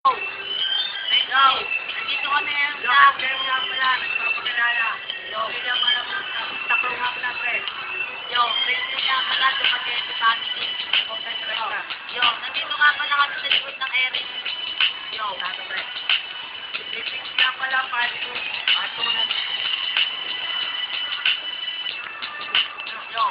Yo, nandito kami ngayon sa game nga pala, nagpapakilala. Yo, bigyan mo na sa taklong nga pala, pre. Yo, bigyan nga pala, dumating sa family. Yo, nandito nga pala kami sa likod ng Eric. Yo, nato, pre. Bigyan nga pala, patunan. Yo,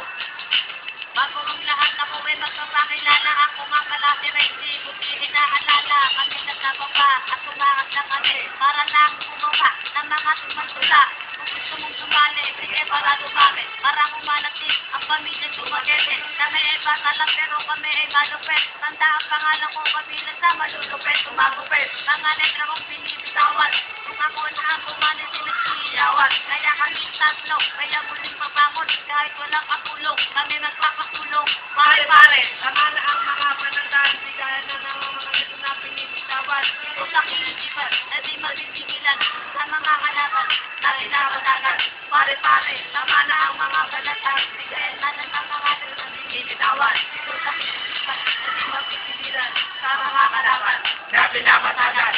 bago ang lahat ako ay magpapakilala, ako nga pala si Reggie. Kung inaalala, kami nagkababa at tumakas na kami para lang gumawa ng mga tumatula. Kung gusto mong sumali, sige para lumami. Para kumanatin ang pamilyang sumagete. Kami ay bata lang pero kami ay malupet. Tanda ang pangalan ko kabilang sa malulupet, sumagupet. Mga letra kong pinibitawan. Kung ako na ang kumani, sinagsiyawan. Kaya kami tatlo, kaya muling mabangon. Kahit walang katulong, kami magpapatulong. Pare-pare, tama na ang mga panandaan. Sigayan na ng mga ito na pinibitawan. Ito sa kinisipan, na di mabibigilan. Sa mga kalaban, na pinapatagan. Pare-pare, tama na ang mga panandaan. Sigayan na ng mga ito na pinibitawan. Ito sa kinisipan, na di mabibigilan. Sa mga kalaban, na pinapatagan.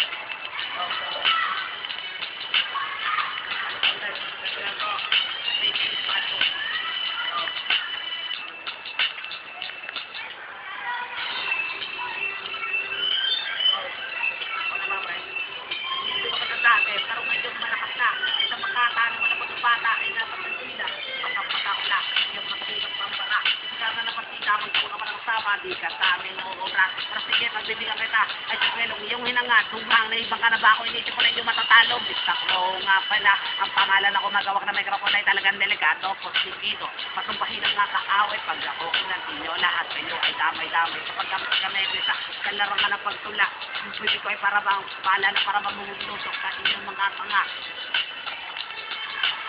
Pero medyo malakas na. Sa makatano mo na pagpapata ay dapat ng sila. Pagpapata yung magsilang pampara. Kaya na napagkita mo ito ka pa ng sama, di ka sa amin obra. Pero sige, pagbibigyan kita. Ay, sikwelong iyong hinangat. Tumbang na ibang ka na ba ako, inisip ko na yung matatalo. Bistaklo nga pala. Ang pangalan ako magawak na mikrofon ay talagang delikado. Posibido. Patumpahilang nga kakaway. Pag ako inantinyo, lahat kayo ay damay-damay. Kapag kami bisa, kalaro nga ng pagtula. Yung pwede ko ay para bang pala na para bang mumulusok sa inyong mga tanga.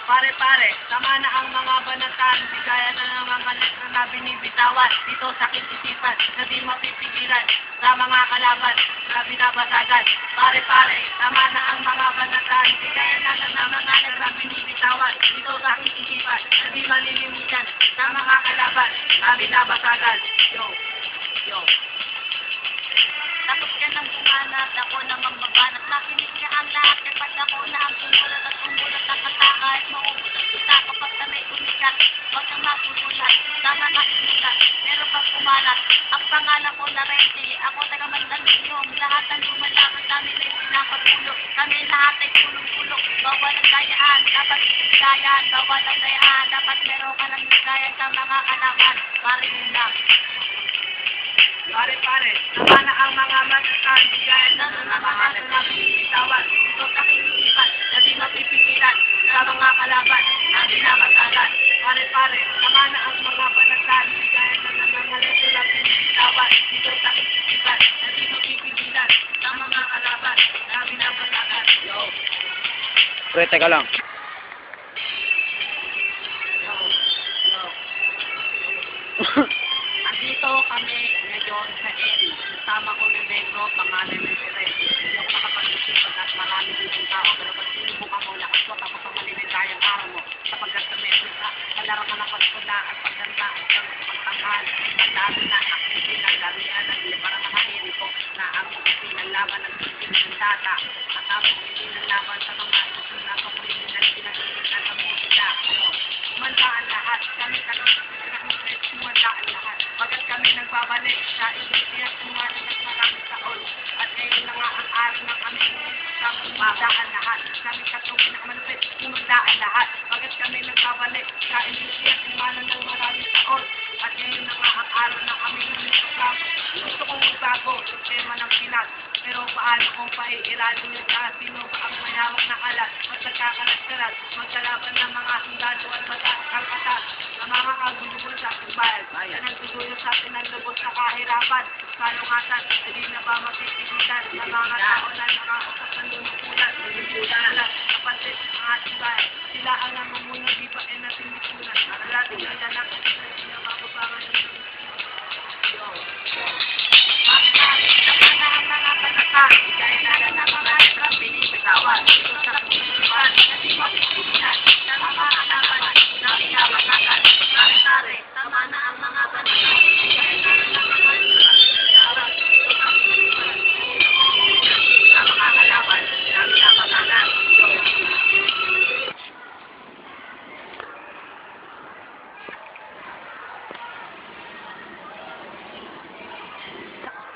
Pare-pare, tama na ang mga banatan, bigaya na ng mga letra na binibitawan dito sa kinisipan na di mapipigilan sa mga kalaban na binabasagan. Pare-pare, tama na ang mga banatan, bigaya na ng mga letra na binibitawan dito sa kinisipan na di malilimitan sa mga kalaban na binabasagan. Yo, yo. Tapos ka nang bumanat, ako namang mabanat. Nakinig ka ang lahat, kapag ako na ang tumulat at tumulat ang kataka at maubos ang kita kapag na may umikat. Huwag kang mapusulat, tama na inulat. Meron pang kumalat, ang pangalan ko na Reggie. Ako taga-mandang inyong, lahat ng lumalaman namin ay pinapatulog. Kami lahat ay tulong-tulong, bawal ang dayaan, dapat isigayan. Bawal ang dayaan, dapat meron ka ng isigayan sa mga kalaban. Parihin lang. Pare-pare, tama na ang mga matatan, bigayan na ng mga nabibitawan. Ito sa kinisipan na di mapipigilan sa mga kalaban na binabatagan. Pare-pare, tama na ang mga matatan, bigayan na ng mga nabibitawan. Ito sa kinisipan na di mapipigilan sa mga kalaban na binabatagan. Yo. Pre, teka lang. Andito kami ngayon sa Eri. Kasama ko ng Negro, pangalan ng Reggie. Hindi ako nakapag-isip at marami din tao. Pero pag sinubukan mo, lakas ko, tapos ang malimigayang araw mo. Kapag sa Metrika, kalaro ka ng pagkula at pagganda at pagtanghal. Pagdami na aktibi ng garian at para mga Eri ko na ang pinalaban ng ng data. At ang pinalaban sa mga ito na kapulitin ng pinagiging at ang musika. Umandaan lahat. Kami umandaan lahat. Pagkat kami nagbabalik sa Ilisias kumana ng maraming taon. At ngayon na nga ang araw ng aming umandaan lahat. Kami katungin na manupit, umandaan lahat. Pagkat kami nagbabalik sa Ilisias kumana ng maraming taon. At ngayon na nga ang araw ng aming umandaan. Gusto kong magbago sa tema ng Pinas. Pero paano kung paiiranin niyo sa sino ba ang mayawak na kalat at nagkakalat-kalat, magkalaban ng mga sundalo at magkakalat na mga kagulubol sa ating bayan. Na nagtutulong sa atin ng lubos na kahirapan, kalungatan, hindi na ba matitigilan ng mga tao na nakausap ng lumukulan, lumukulan, kapansin ang ating bayan. Sila ang namumuno, di ba ay natin misunan. Alating ang lalak at hindi na mababangan ng dahil nala na mga ilang binibitawan. Ito sa pagkisipan, kasi mapipilihan sa mga alaman na pinabatagan. Pare-pare, tama na ang mga banatan. Dahil nala na mga ilang binibitawan. Ito sa pagkisipan,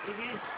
Sige.